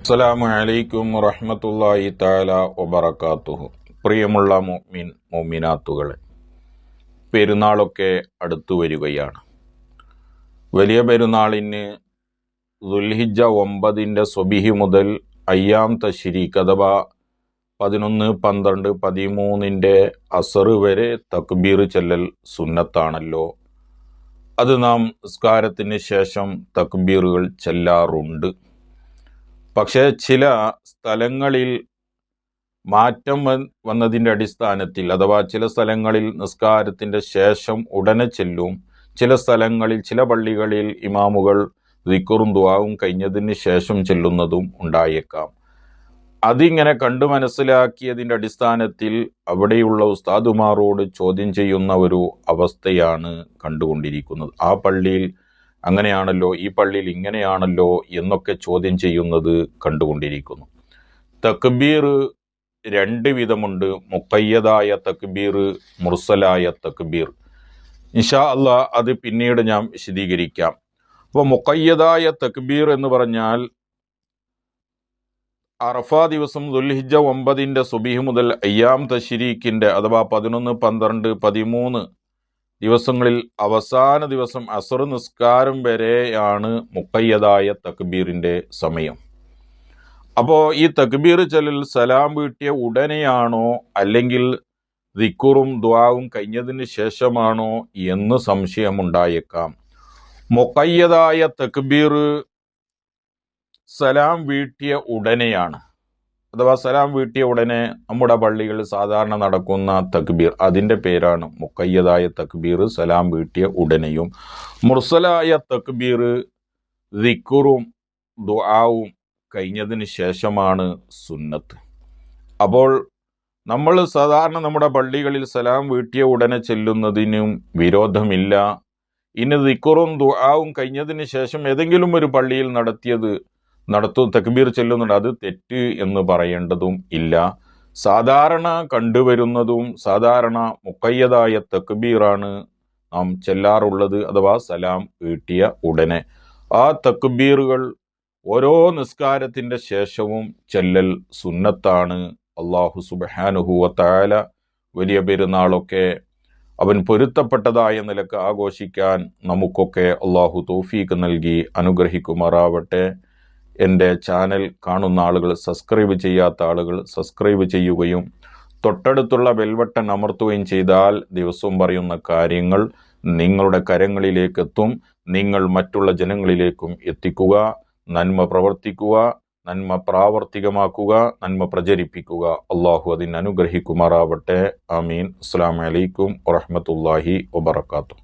അസ്സലാമു അലൈക്കും വറഹ്മത്തുള്ളാഹി തആല വബറകാതുഹു. പ്രിയമുള്ള മുഅ്മിനാത്തുകളെ, പെരുന്നാളൊക്കെ അടുത്തു വരികയാണ്. വലിയ പെരുന്നാളിന് ദുൽഹിജ്ജ 9 സ്വബിഹി മുതൽ അയ്യാം തശ്രീഖ് അഥവാ 11, 12, 13 അസർ വരെ തക്ബീർ ചൊല്ലൽ സുന്നത്താണല്ലോ. അത് നാം നിസ്കാരത്തിന് ശേഷം തക്ബീറുകൾ ചൊല്ലാറുണ്ട്. പക്ഷേ ചില സ്ഥലങ്ങളിൽ മാറ്റം വന്നതിൻ്റെ അടിസ്ഥാനത്തിൽ, അഥവാ ചില സ്ഥലങ്ങളിൽ നിസ്കാരത്തിൻ്റെ ശേഷം ഉടനെ ചെല്ലും, ചില സ്ഥലങ്ങളിൽ ചില പള്ളികളിൽ ഇമാമുകൾ ദിക്റും ദുആവും കഴിഞ്ഞതിന് ശേഷം ചെല്ലുന്നതും ഉണ്ടായേക്കാം. അതിങ്ങനെ കണ്ടു മനസ്സിലാക്കിയതിൻ്റെ അടിസ്ഥാനത്തിൽ അവിടെയുള്ള ഉസ്താദുമാരോട് ചോദ്യം ചെയ്യുന്ന ഒരു അവസ്ഥയാണ് കണ്ടുകൊണ്ടിരിക്കുന്നത്. ആ പള്ളിയിൽ അങ്ങനെയാണല്ലോ, ഈ പള്ളിയിൽ ഇങ്ങനെയാണല്ലോ എന്നൊക്കെ ചോദ്യം ചെയ്യുന്നത് കണ്ടുകൊണ്ടിരിക്കുന്നു. തക്ബീർ 2 വിധമുണ്ട്: മുഖയ്യദായ തക്ബീർ, മുർസലായ തക്ബീർ. ഇൻഷാ അല്ലാഹ് അത് പിന്നീട് ഞാൻ വിശദീകരിക്കാം. അപ്പോൾ മുഖയ്യദായ തക്ബീർ എന്ന് പറഞ്ഞാൽ അറഫ ദിവസം ദുൽഹിജ്ജ 9 സുബിഹ് മുതൽ അയ്യാം തശ്രീഖിൻ്റെ അഥവാ 11, 12, 13 ദിവസങ്ങളിൽ അവസാന ദിവസം അസർ നിസ്കാരം വരെയാണ് മുഖയ്യദായ തക്ബീറിൻ്റെ സമയം. അപ്പോൾ ഈ തക്ബീർ ചൊല്ലൽ സലാം വീട്ടിയ ഉടനെയാണോ അല്ലെങ്കിൽ ദിക്റും ദുആവും കഴിഞ്ഞതിന് ശേഷമാണോ എന്ന് സംശയമുണ്ടായേക്കാം. മുഖയ്യദായ തക്ബീർ സലാം വീട്ടിയ ഉടനെയാണ്, അഥവാ സലാം വീട്ടിയ ഉടനെ നമ്മുടെ പള്ളികളിൽ സാധാരണ നടക്കുന്ന തക്ബീർ, അതിൻ്റെ പേരാണ് മുഖയ്യദായ തക്ബീർ, സലാം വീട്ടിയ ഉടനെയും. മുർസലായ തക്ബീർ ദിക്റും ദുആവും കഴിഞ്ഞതിന് ശേഷമാണ് സുന്നത്ത്. അപ്പോൾ നമ്മൾ സാധാരണ നമ്മുടെ പള്ളികളിൽ സലാം വീട്ടിയ ഉടനെ ചെല്ലുന്നതിനും വിരോധമില്ല. ഇനി ദിക്റും ദുആവും കഴിഞ്ഞതിന് ശേഷം ഏതെങ്കിലും ഒരു പള്ളിയിൽ തക്ബീർ ചൊല്ലുന്നുണ്ട്, അത് തെറ്റ് എന്ന് പറയേണ്ടതും ഇല്ല. സാധാരണ കണ്ടുവരുന്നതും സാധാരണ മുഖയ്യദായ തക്ബീറാണ് നാം ചെല്ലാറുള്ളത്, അഥവാ സലാം വീട്ടിയ ഉടനെ. ആ തക്ബീറുകൾ ഓരോ നിസ്കാരത്തിൻ്റെ ശേഷവും ചെല്ലൽ സുന്നത്താണ്. അല്ലാഹു സുബ്ഹാനഹു വ തആല വലിയ പെരുന്നാളൊക്കെ അവൻ പൊരുത്തപ്പെട്ടതായ നിലക്ക് ആഘോഷിക്കാൻ നമുക്കൊക്കെ അല്ലാഹു തൗഫീഖ് നൽകി അനുഗ്രഹിക്കുമാറാവട്ടെ. എൻ്റെ ചാനൽ കാണുന്ന ആളുകൾ, സബ്സ്ക്രൈബ് ചെയ്യാത്ത ആളുകൾ സബ്സ്ക്രൈബ് ചെയ്യുകയും തൊട്ടടുത്തുള്ള ബെൽബട്ടൺ അമർത്തുകയും ചെയ്താൽ ദിവസവും പറയുന്ന കാര്യങ്ങൾ നിങ്ങളുടെ കരങ്ങളിലേക്ക് എത്തും. നിങ്ങൾ മറ്റുള്ള ജനങ്ങളിലേക്കും എത്തിക്കുക, നന്മ പ്രവർത്തിക്കുക, നന്മ പ്രാവർത്തികമാക്കുക, നന്മ പ്രചരിപ്പിക്കുക. അള്ളാഹു അതിന് അനുഗ്രഹിക്കുമാറാവട്ടെ. ആമീൻ. അസ്സലാമു അലൈക്കും വറഹ്മത്തുള്ളാഹി വബറകാതുഹു.